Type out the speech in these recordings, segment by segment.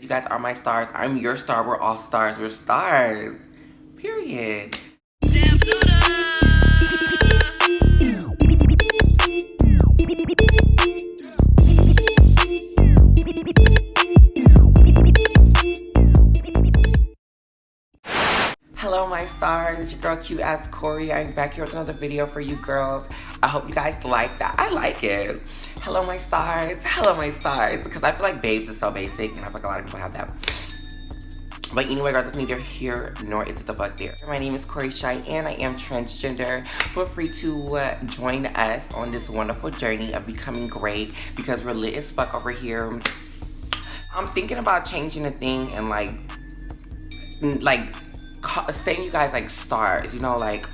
You guys are my stars. I'm your star. We're all stars. We're stars. Period. Hello my stars, it's your girl cute as Corey. I'm back here with another video for you girls. I hope you guys like that. I like it. Hello my stars, because I feel like babes is so basic and I feel like a lot of people have that. But anyway girls, it's neither here nor is it the fuck there. My name is Corey and I am transgender. Feel free to join us on this wonderful journey of becoming great because we're lit as fuck over here. I'm thinking about changing the thing and like saying you guys like stars, you know, like,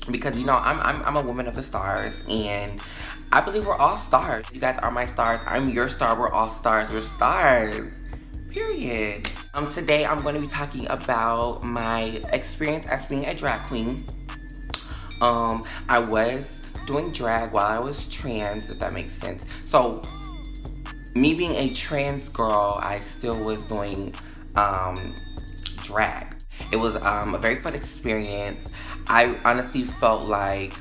because you know I'm a woman of the stars and I believe we're all stars. You guys are my stars. I'm your star. We're all stars. We're stars. Period. Today I'm going to be talking about my experience as being a drag queen. I was doing drag while I was trans, if that makes sense. So me being a trans girl, I still was doing drag. It was a very fun experience. I honestly felt like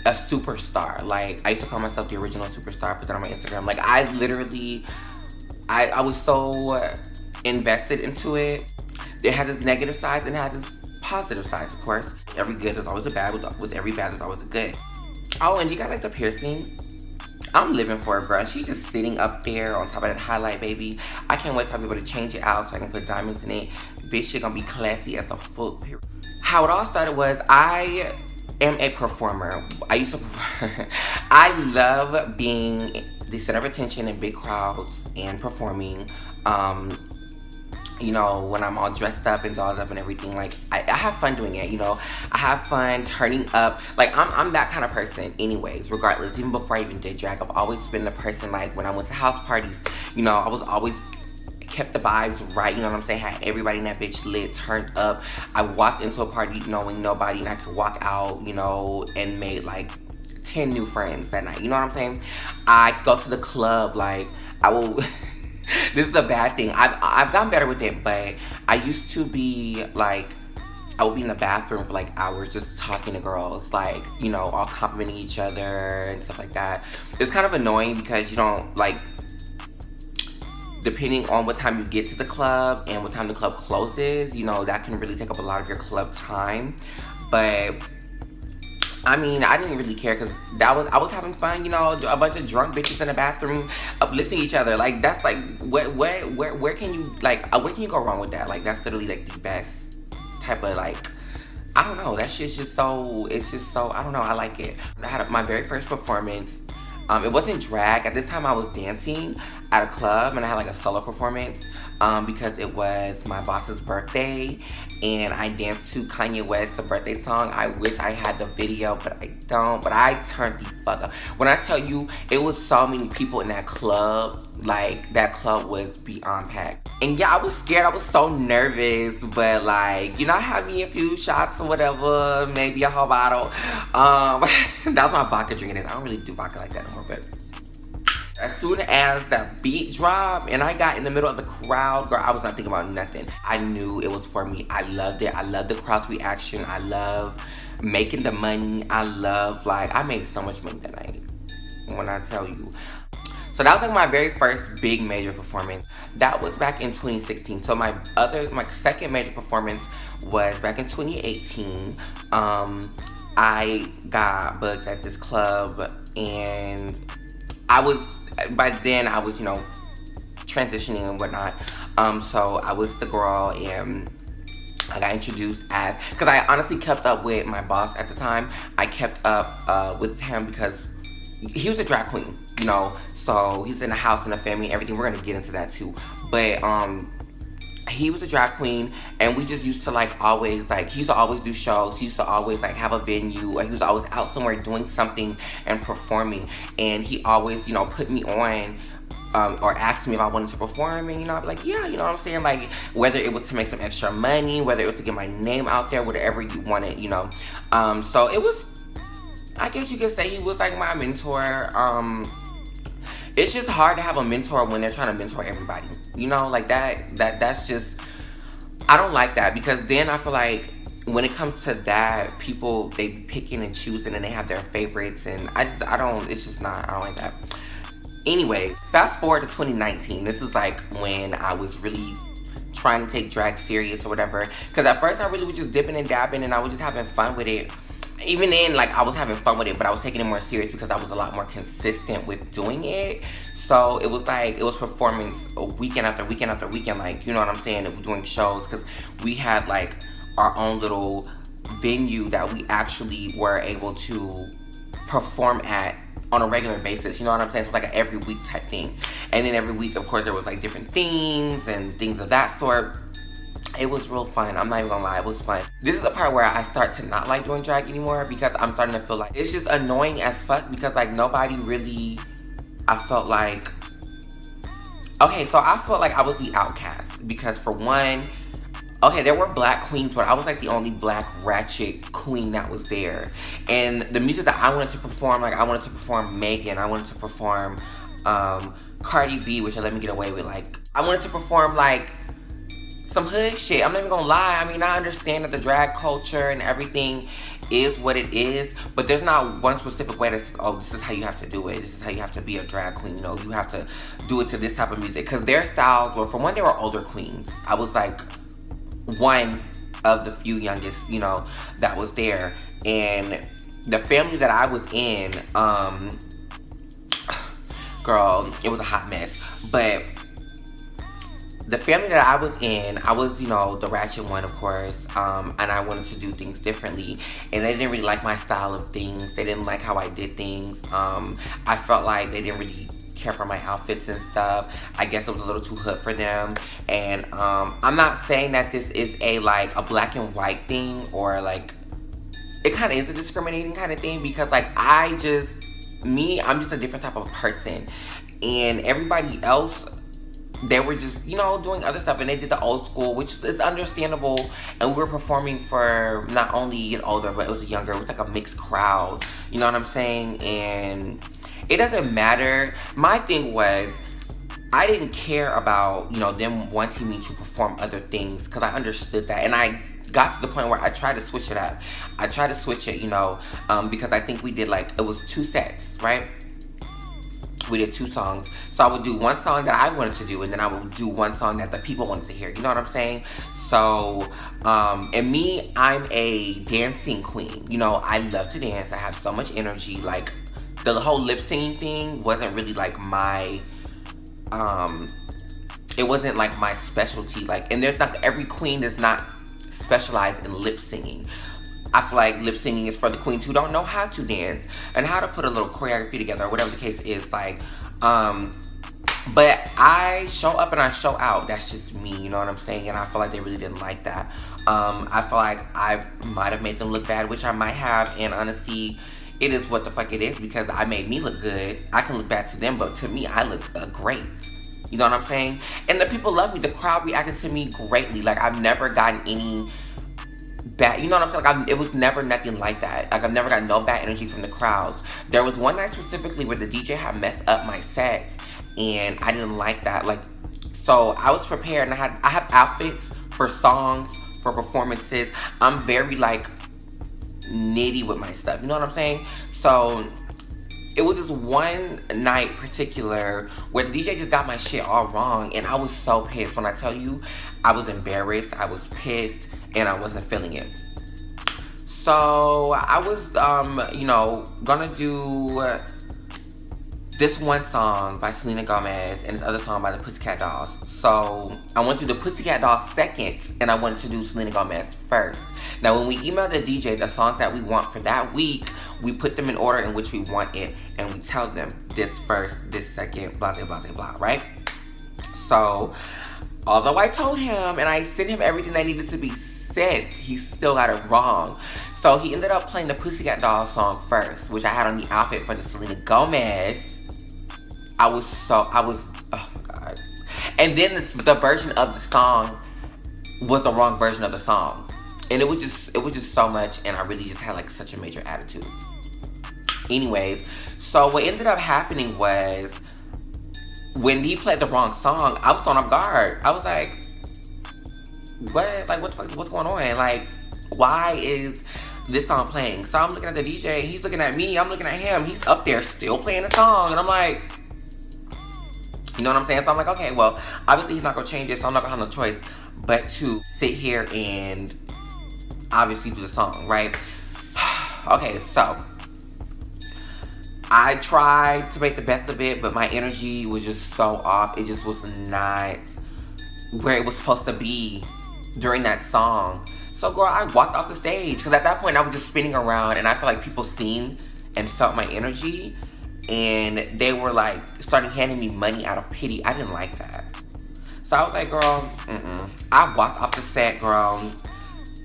a superstar. Like, I used to call myself the original superstar, put that on my Instagram. Like, I literally, I was so invested into it. It has its negative sides and it has its positive sides, of course. Every good is always a bad, with every bad is always a good. Oh, and you guys like the piercing? I'm living for it, girl. She's just sitting up there on top of that highlight, baby. I can't wait to be able to change it out so I can put diamonds in it. Bitch, shit gonna be classy as a fuck, period. How it all started was, I am a performer. I used to I love being the center of attention in big crowds and performing. You know, when I'm all dressed up and dolled up and everything, like, I have fun doing it, you know. I have fun turning up. Like, I'm that kind of person anyways, regardless. Even before I even did drag, I've always been the person, like, when I went to house parties, you know, I was always kept the vibes right, you know what I'm saying? Had everybody in that bitch lit, turned up. I walked into a party knowing nobody and I could walk out, you know, and made, like, 10 new friends that night, you know what I'm saying? I go to the club, like, I will... This is a bad thing. I've gotten better with it, but I used to be like, I would be in the bathroom for like hours just talking to girls, like, you know, all complimenting each other and stuff like that. It's kind of annoying because you don't, like, depending on what time you get to the club and what time the club closes, you know, that can really take up a lot of your club time. But I mean, I didn't really care because I was having fun, you know, a bunch of drunk bitches in the bathroom uplifting each other. Like, that's like, where can you, like, where can you go wrong with that? Like, that's literally like the best type of, like, I don't know, that shit's just so, it's just so, I don't know, I like it. I had my very first performance. It wasn't drag. At this time I was dancing at a club and I had like a solo performance because it was my boss's birthday and I danced to Kanye West, the birthday song. I wish I had the video, but I don't. But I turned the fuck up. When I tell you, it was so many people in that club. Like, that club was beyond packed. And yeah, I was scared. I was so nervous. But like, you know, I had me a few shots or whatever. Maybe a whole bottle. That was my vodka drinking. I don't really do vodka like that no more, but as soon as that beat dropped and I got in the middle of the crowd, girl, I was not thinking about nothing. I knew it was for me. I loved it. I loved the crowd's reaction. I love making the money. I love, like, I made so much money that night, when I tell you. So that was like my very first big major performance. That was back in 2016. So my second major performance was back in 2018. I got booked at this club and by then I was, you know, transitioning and whatnot. So I was the girl and I got introduced as, because I honestly kept up with my boss at the time. I kept up with him because he was a drag queen, you know, so he's in the house and the family and everything. We're gonna get into that too. But he was a drag queen and we just used to like always, like, he used to always do shows. He used to always like have a venue, or he was always out somewhere doing something and performing. And he always, you know, put me on or asked me if I wanted to perform, and, you know, I'd be like, yeah, you know what I'm saying? Like, whether it was to make some extra money, whether it was to get my name out there, whatever you wanted, you know. So it was, I guess you could say he was like my mentor. It's just hard to have a mentor when they're trying to mentor everybody. You know, like that's just, I don't like that, because then I feel like when it comes to that, people, they be picking and choosing and they have their favorites, and I don't, it's just not, I don't like that. Anyway, fast forward to 2019. This is like when I was really trying to take drag serious or whatever. Because at first I really was just dipping and dabbing and I was just having fun with it. Even then, like, I was having fun with it, but I was taking it more serious because I was a lot more consistent with doing it. So it was like, it was performance weekend after weekend after weekend, like, you know what I'm saying, doing shows, because we had like our own little venue that we actually were able to perform at on a regular basis, you know what I'm saying? So like an every week type thing. And then every week, of course, there was like different themes and things of that sort. It was real fun. I'm not even gonna lie, it was fun. This is the part where I start to not like doing drag anymore, because I'm starting to feel like it's just annoying as fuck, because like nobody really, I felt like, okay, so I felt like I was the outcast, because for one, okay, there were black queens, but I was like the only black ratchet queen that was there. And the music that I wanted to perform, like I wanted to perform Megan, I wanted to perform Cardi B, which I let me get away with. Like, I wanted to perform like some hood shit. I'm not even gonna lie. I mean, I understand that the drag culture and everything is what it is, but there's not one specific way that says, oh, this is how you have to do it. This is how you have to be a drag queen. You know, you have to do it to this type of music. Because their styles were, for one, they were older queens. I was like one of the few youngest, you know, that was there. And the family that I was in, girl, it was a hot mess. But the family that I was in, I was, you know, the ratchet one, of course, and I wanted to do things differently, and they didn't really like my style of things. They didn't like how I did things. I felt like they didn't really care for my outfits and stuff. I guess it was a little too hood for them. And I'm not saying that this is a like a black and white thing, or like it kind of is a discriminating kind of thing, because like I'm just a different type of person, and everybody else, they were just, you know, doing other stuff, and they did the old school, which is understandable. And we were performing for not only an older, but it was a younger, it was like a mixed crowd, you know what I'm saying? And it doesn't matter. My thing was, I didn't care about, you know, them wanting me to perform other things, because I understood that. And I got to the point where I tried to switch it up. I tried to switch it, you know, because I think we did like, it was 2 sets, right? We did 2 songs. So I would do one song that I wanted to do, and then I would do one song that the people wanted to hear. You know what I'm saying? So, and me, I'm a dancing queen. You know, I love to dance. I have so much energy. Like, the whole lip singing thing wasn't really like my, it wasn't like my specialty. Like, and there's not, every queen is not specialized in lip singing. I feel like lip singing is for the queens who don't know how to dance and how to put a little choreography together, or whatever the case is. Like, but I show up and I show out. That's just me, you know what I'm saying? And I feel like they really didn't like that. I feel like I might have made them look bad, which I might have. And honestly, it is what the fuck it is, because I made me look good. I can look bad to them, but to me, I look great. You know what I'm saying? And the people love me. The crowd reacted to me greatly. Like, I've never gotten any bad, you know what I'm saying? Like, it was never nothing like that. Like, I've never got no bad energy from the crowds. There was one night specifically where the DJ had messed up my sets, and I didn't like that. Like, so I was prepared, and I have outfits for songs, for performances. I'm very like nitty with my stuff, you know what I'm saying? So it was this one night particular where the DJ just got my shit all wrong, and I was so pissed. When I tell you, I was embarrassed, I was pissed, and I wasn't feeling it. So I was, you know, gonna do this one song by Selena Gomez and this other song by the Pussycat Dolls. So I went to the Pussycat Dolls second, and I wanted to do Selena Gomez first. Now, when we emailed the DJ the songs that we want for that week, we put them in order in which we want it, and we tell them this first, this second, blah, blah, blah, blah, blah, right? So, although I told him and I sent him everything that needed to be sent, he still got it wrong. So he ended up playing the Pussycat Dolls song first, which I had on the outfit for the Selena Gomez. oh my God. And then the version of the song was the wrong version of the song. And it was just so much, and I really just had like such a major attitude. Anyways, so what ended up happening was when he played the wrong song, I was thrown off guard. I was like, what? Like, what the fuck? What's going on? Like, why is this song playing? So I'm looking at the DJ. He's looking at me. I'm looking at him. He's up there still playing the song. And I'm like, you know what I'm saying? So I'm like, okay, well, obviously he's not going to change it. So I'm not going to have no choice but to sit here and obviously do the song, right? Okay, so I tried to make the best of it, but my energy was just so off. It just was not where it was supposed to be during that song. So, girl, I walked off the stage because at that point I was just spinning around, and I feel like people seen and felt my energy, and they were like starting handing me money out of pity. I didn't like that. So I was like, girl, I walked off the set, girl,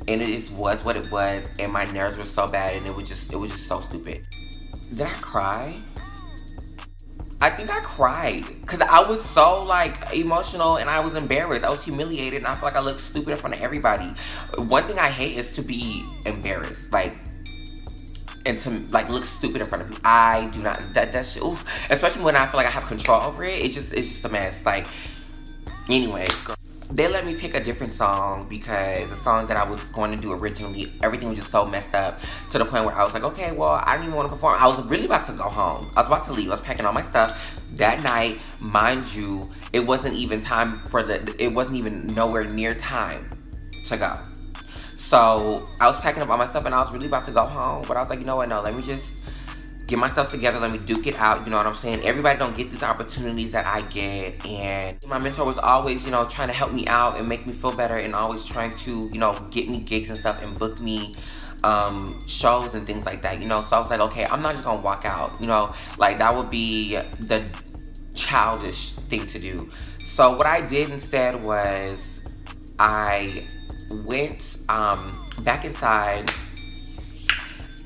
and it just was what it was, and my nerves were so bad, and it was just so stupid. Did I cry? I think I cried because I was so like emotional, and I was embarrassed. I was humiliated, and I feel like I looked stupid in front of everybody. One thing I hate is to be embarrassed, like, and to like look stupid in front of people. I do not, that shit, oof. Especially when I feel like I have control over it. It's just a mess. Like, anyways, girl. They let me pick a different song because the song that I was going to do originally, everything was just so messed up to the point where I was like, okay, well, I didn't even want to perform. I was really about to go home. I was about to leave. I was packing all my stuff. That night, mind you, it wasn't even time for it wasn't even nowhere near time to go. So I was packing up all my stuff and I was really about to go home, but I was like, you know what, no, let me just get myself together, let me duke it out, you know what I'm saying? Everybody don't get these opportunities that I get, and my mentor was always, you know, trying to help me out and make me feel better, and always trying to, you know, get me gigs and stuff and book me shows and things like that, you know? So I was like, okay, I'm not just gonna walk out, you know? Like, that would be the childish thing to do. So what I did instead was I went back inside.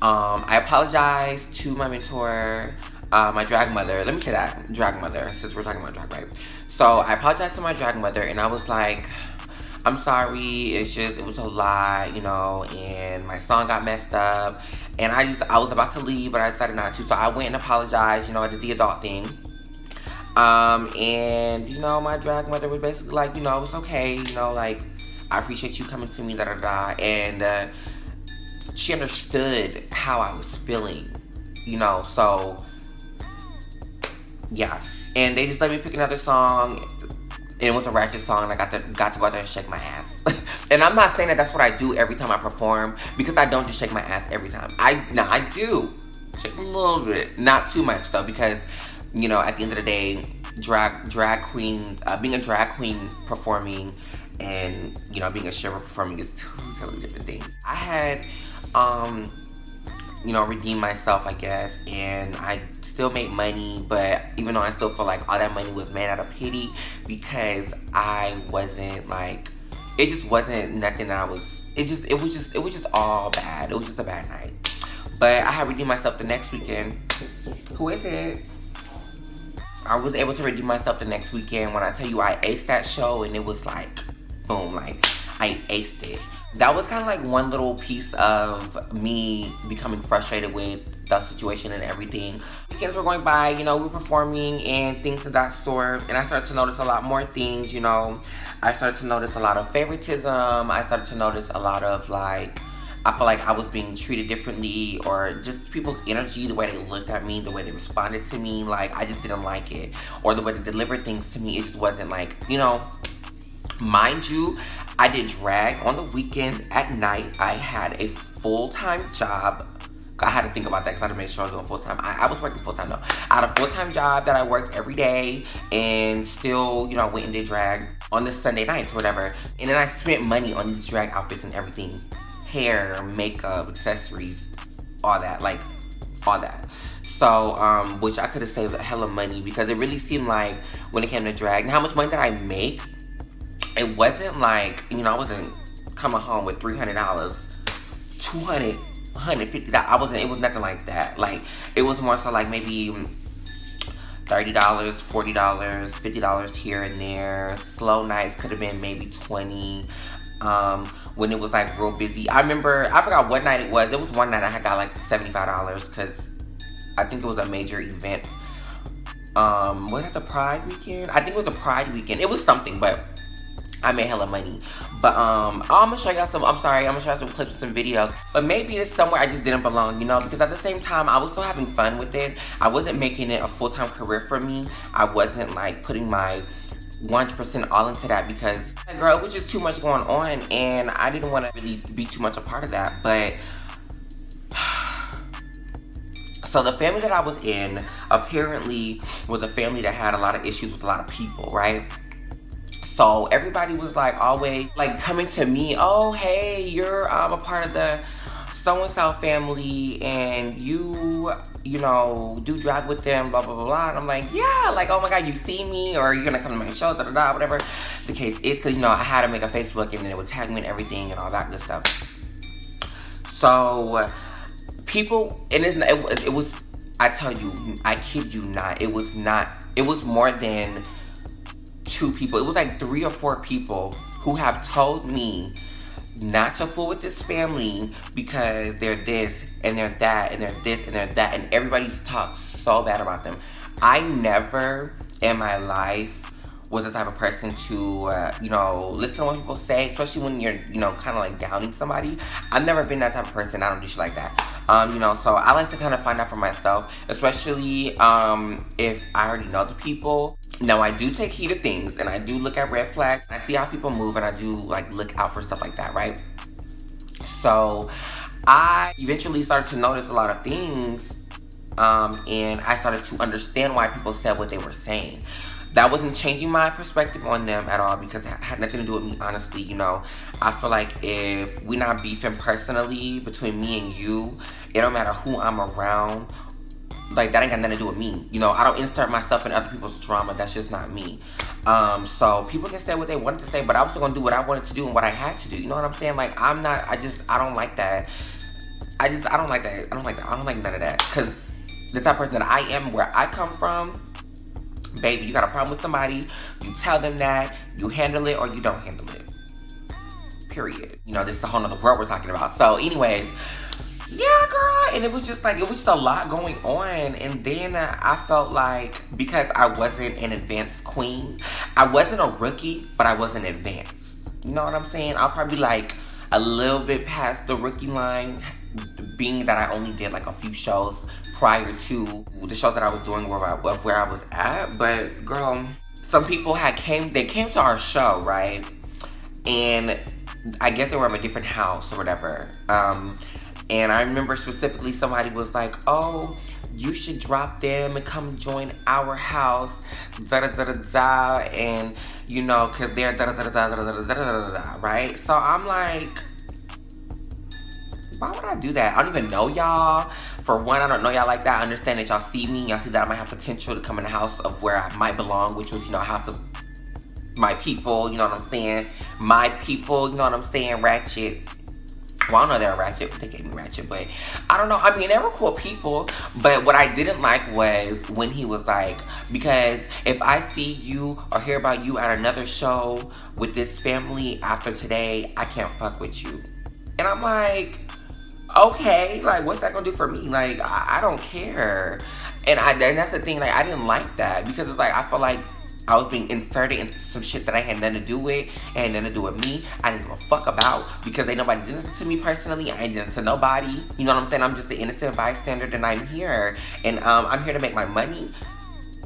I apologized to my mentor, my drag mother. Let me say that, drag mother, since we're talking about drag, right? So I apologized to my drag mother, and I was like, I'm sorry, it was a lot, you know, and my song got messed up, and I was about to leave, but I decided not to, so I went and apologized, you know, I did the adult thing. And, you know, my drag mother was basically like, you know, it's okay, you know, like, I appreciate you coming to me, da-da-da, and, she understood how I was feeling, you know, so, yeah. And they just let me pick another song, and it was a ratchet song, and I got to go out there and shake my ass. And I'm not saying that that's what I do every time I perform, because I don't just shake my ass every time. I do shake a little bit, not too much though, because, you know, at the end of the day, drag queen, being a drag queen performing, and, you know, being a stripper performing is two totally different things. I had, you know, redeemed myself, I guess, and I still made money, but even though I still feel like all that money was made out of pity, because I wasn't like, it just wasn't nothing that it was just all bad. It was just a bad night. But I had redeemed myself the next weekend. Who is it? I was able to redeem myself the next weekend. When I tell you I aced that show, and it was like, boom, like, I aced it. That was kind of like one little piece of me becoming frustrated with the situation and everything. Weekends were going by, you know, we were performing and things of that sort, and I started to notice a lot more things, you know. I started to notice a lot of favoritism. I started to notice a lot of, like, I feel like I was being treated differently, or just people's energy, the way they looked at me, the way they responded to me, like, I just didn't like it. Or the way they delivered things to me, it just wasn't like, you know. Mind you, I did drag on the weekend at night. I had a full-time job. I had to think about that because I had to make sure I was doing full-time. I was working full-time though. I had a full-time job that I worked every day, and still, you know, went and did drag on the Sunday nights or whatever. And then I spent money on these drag outfits and everything. Hair, makeup, accessories, all that. Like, all that. So, which I could have saved a hell of money, because it really seemed like when it came to drag, and how much money did I make? It wasn't like, you know, I wasn't coming home with $300, $200, $150. It was nothing like that. Like, it was more so like maybe $30, $40, $50 here and there. Slow nights could have been maybe $20. When it was like real busy. I forgot what night it was. It was one night I had got like $75 because I think it was a major event Was it the Pride weekend? I think it was the Pride weekend. It was something, but I made hella money. But I'm gonna show y'all some, I'm sorry, I'm gonna show y'all some clips and some videos. But maybe it's somewhere I just didn't belong, you know, because at the same time, I was still having fun with it. I wasn't making it a full-time career for me. I wasn't like putting my 100% all into that because, girl, it was just too much going on and I didn't want to really be too much a part of that. But so the family that I was in apparently was a family that had a lot of issues with a lot of people, right? So everybody was like always like coming to me, oh, hey, you're a part of the so-and-so family and you know, do drag with them, blah, blah, blah, blah. And I'm like, yeah, like, oh my God, you see me or you're gonna come to my show, da, da, da, whatever the case is. Cause, you know, I had to make a Facebook and then it would tag me and everything and all that good stuff. So people, and it was, I tell you, I kid you not, it was more than 2 people. It was like 3 or 4 people who have told me not to fool with this family because they're this and they're that and they're this and they're that, and everybody's talked so bad about them. I never in my life was the type of person to, you know, listen to what people say, especially when you're, you know, kind of like downing somebody. I've never been that type of person. I don't do shit like that. You know, so I like to kind of find out for myself, especially if I already know the people. Now, I do take heed of things, and I do look at red flags. I see how people move, and I do, like, look out for stuff like that, right? So I eventually started to notice a lot of things, and I started to understand why people said what they were saying. That wasn't changing my perspective on them at all because it had nothing to do with me, honestly, you know. I feel like if we're not beefing personally between me and you, it don't matter who I'm around. Like, that ain't got nothing to do with me. You know, I don't insert myself in other people's drama. That's just not me. So people can say what they wanted to say, but I was still gonna do what I wanted to do and what I had to do. You know what I'm saying? Like, I don't like that. I don't like that. I don't like none of that. Because the type of person that I am, where I come from, baby, you got a problem with somebody, you tell them that, you handle it or you don't handle it. Period. You know, this is a whole nother world we're talking about. So anyways, yeah, girl, and it was just a lot going on. And then I felt like, because I wasn't an advanced queen, I wasn't a rookie, but I wasn't advanced. You know what I'm saying? I'll probably like a little bit past the rookie line, being that I only did like a few shows prior to the shows that I was doing where I was at. But girl, some people came to our show, right? And I guess they were of a different house or whatever. And I remember specifically somebody was like, oh, you should drop them and come join our house, da-da-da-da-da, and, you know, because they're da-da-da-da-da-da-da-da-da-da, right? So I'm like, why would I do that? I don't even know y'all. For one, I don't know y'all like that. I understand that y'all see me. Y'all see that I might have potential to come in the house of where I might belong, which was, you know, a house of my people, you know what I'm saying? My people, you know what I'm saying? Ratchet. Well, I know they're ratchet, but they gave me ratchet, but I don't know. I mean, they were cool people, but what I didn't like was when he was like, because if I see you or hear about you at another show with this family after today, I can't fuck with you. And I'm like, okay, like, what's that gonna do for me? Like, I don't care. And that's the thing, like, I didn't like that because it's like, I felt like I was being inserted into some shit that I had nothing to do with. It had nothing to do with me. I didn't give a fuck about because ain't nobody did anything to me personally. I ain't did it to nobody. You know what I'm saying? I'm just an innocent bystander and I'm here. And I'm here to make my money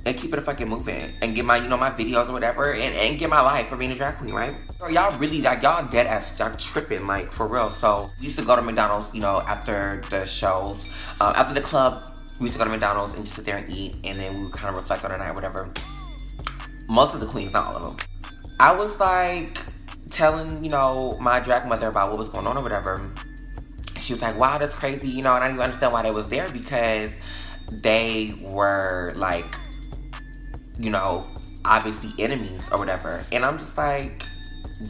and keep it a fucking moving. And get my, you know, my videos or whatever. And get my life for being a drag queen, right? So y'all really, like, y'all dead ass, y'all tripping, like, for real. So we used to go to McDonald's, you know, after the shows. After the club, we used to go to McDonald's and just sit there and eat. And then we would kind of reflect on the night, whatever. Most of the queens, not all of them. I was like telling, you know, my drag mother about what was going on or whatever. She was like, wow, that's crazy, you know, and I didn't even understand why they was there because they were like, you know, obviously enemies or whatever. And I'm just like,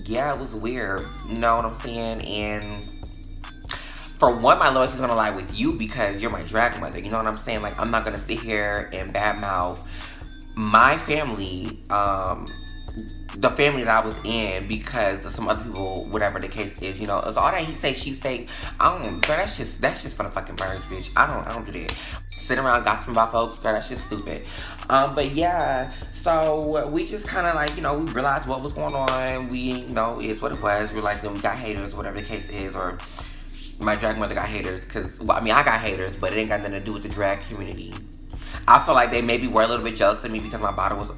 yeah, it was weird, you know what I'm saying? And for one, my loyalty's gonna lie with you because you're my drag mother, you know what I'm saying? Like, I'm not gonna sit here and badmouth my family, the family that I was in because of some other people, whatever the case is, you know, it's all that he say, she say. I don't, girl, that's just for the fucking birds, bitch. I don't do that. Sitting around gossiping about folks, girl, that's just stupid. But yeah, so we just kind of like, you know, we realized what was going on. We, you know, is what it was. Realized that we got haters, whatever the case is, or my drag mother got haters, because, well, I mean, I got haters, but it ain't got nothing to do with the drag community. I feel like they maybe were a little bit jealous of me because my body was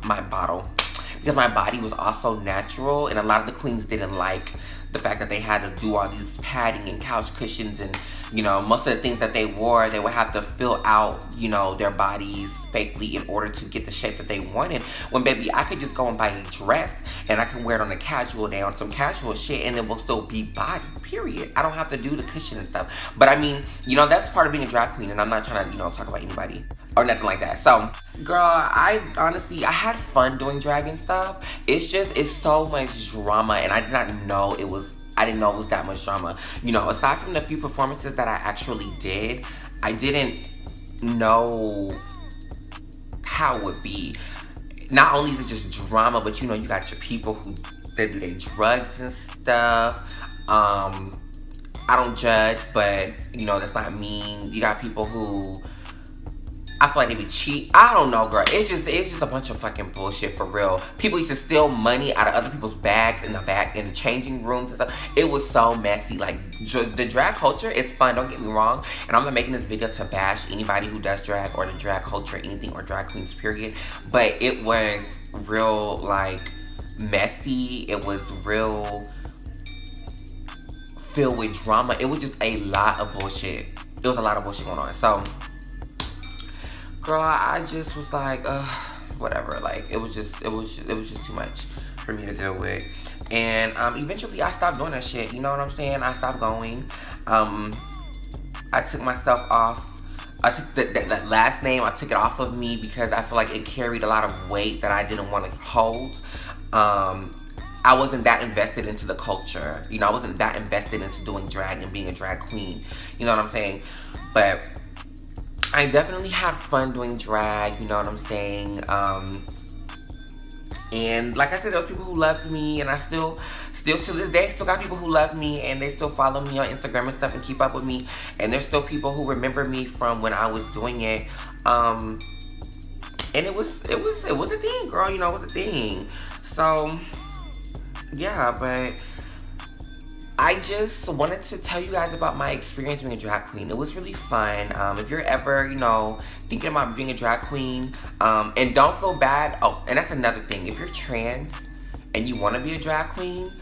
also natural, and a lot of the queens didn't like the fact that they had to do all these padding and couch cushions, and, you know, most of the things that they wore, they would have to fill out, you know, their bodies fakely in order to get the shape that they wanted. When, baby, I could just go and buy a dress and I can wear it on a casual day, on some casual shit, and it will still be body, period. I don't have to do the cushion and stuff. But I mean, you know, that's part of being a drag queen, and I'm not trying to, you know, talk about anybody or nothing like that. So, girl, I honestly, I had fun doing drag and stuff. It's just, it's so much drama, and I did not know it was, I didn't know it was that much drama. You know, aside from the few performances that I actually did, I didn't know how it would be. Not only is it just drama, but, you know, you got your people who, they do their drugs and stuff. I don't judge, but, you know, that's not mean. You got people who, I feel like they be cheat. I don't know, girl. It's just a bunch of fucking bullshit, for real. People used to steal money out of other people's bags in the changing rooms and stuff. It was so messy. Like, the drag culture is fun, don't get me wrong. And I'm not making this video to bash anybody who does drag or the drag culture, anything, or drag queens, period. But it was real, like, messy. It was real filled with drama. It was just a lot of bullshit. It was a lot of bullshit going on. So, girl, I just was like, whatever. Like, it was just too much for me to deal with. And eventually I stopped doing that shit. You know what I'm saying? I stopped going. I took myself off. I took that last name, I took it off of me because I feel like it carried a lot of weight that I didn't want to hold. I wasn't that invested into the culture. You know, I wasn't that invested into doing drag and being a drag queen. You know what I'm saying? But I definitely had fun doing drag, you know what I'm saying? And like I said, there was people who loved me, and I still to this day, still got people who love me, and they still follow me on Instagram and stuff and keep up with me. And there's still people who remember me from when I was doing it. And it was a thing, girl, you know, it was a thing. So, yeah, but I just wanted to tell you guys about my experience being a drag queen. It was really fun. If you're ever, you know, thinking about being a drag queen, and don't feel bad. Oh, and that's another thing. If you're trans and you want to be a drag queen,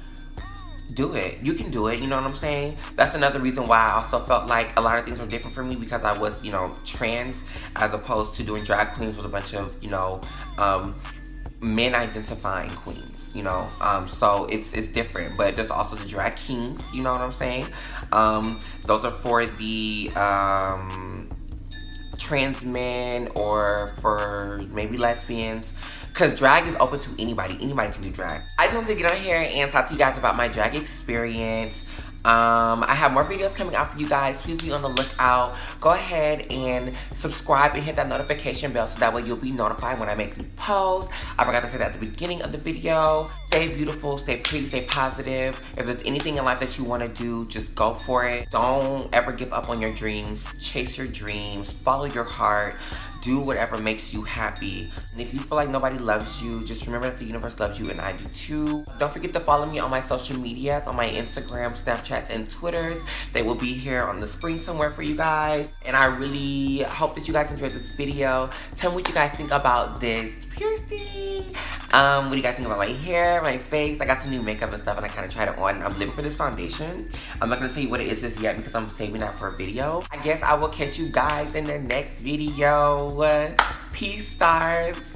do it. You can do it, you know what I'm saying? That's another reason why I also felt like a lot of things were different for me, because I was, you know, trans, as opposed to doing drag queens with a bunch of, you know, men identifying queens, you know, so it's different. But there's also the drag kings, you know what I'm saying? Those are for the trans men, or for maybe lesbians, because drag is open to anybody. Anybody can do drag. I just wanted to get on here and talk to you guys about my drag experience. I have more videos coming out for you guys. Please be on the lookout. Go ahead and subscribe and hit that notification bell so that way you'll be notified when I make new posts. I forgot to say that at the beginning of the video. Stay beautiful, stay pretty, stay positive. If there's anything in life that you want to do, just go for it. Don't ever give up on your dreams. Chase your dreams. Follow your heart. Do whatever makes you happy. And if you feel like nobody loves you, just remember that the universe loves you, and I do too. Don't forget to follow me on my social medias, on my Instagram, Snapchats, and Twitters. They will be here on the screen somewhere for you guys. And I really hope that you guys enjoyed this video. Tell me what you guys think about this piercing. What do you guys think about my hair, my face? I got some new makeup and stuff, and I kind of tried it on. I'm living for this foundation. I'm not going to tell you what it is just yet because I'm saving that for a video. I guess I will catch you guys in the next video. Peace, stars.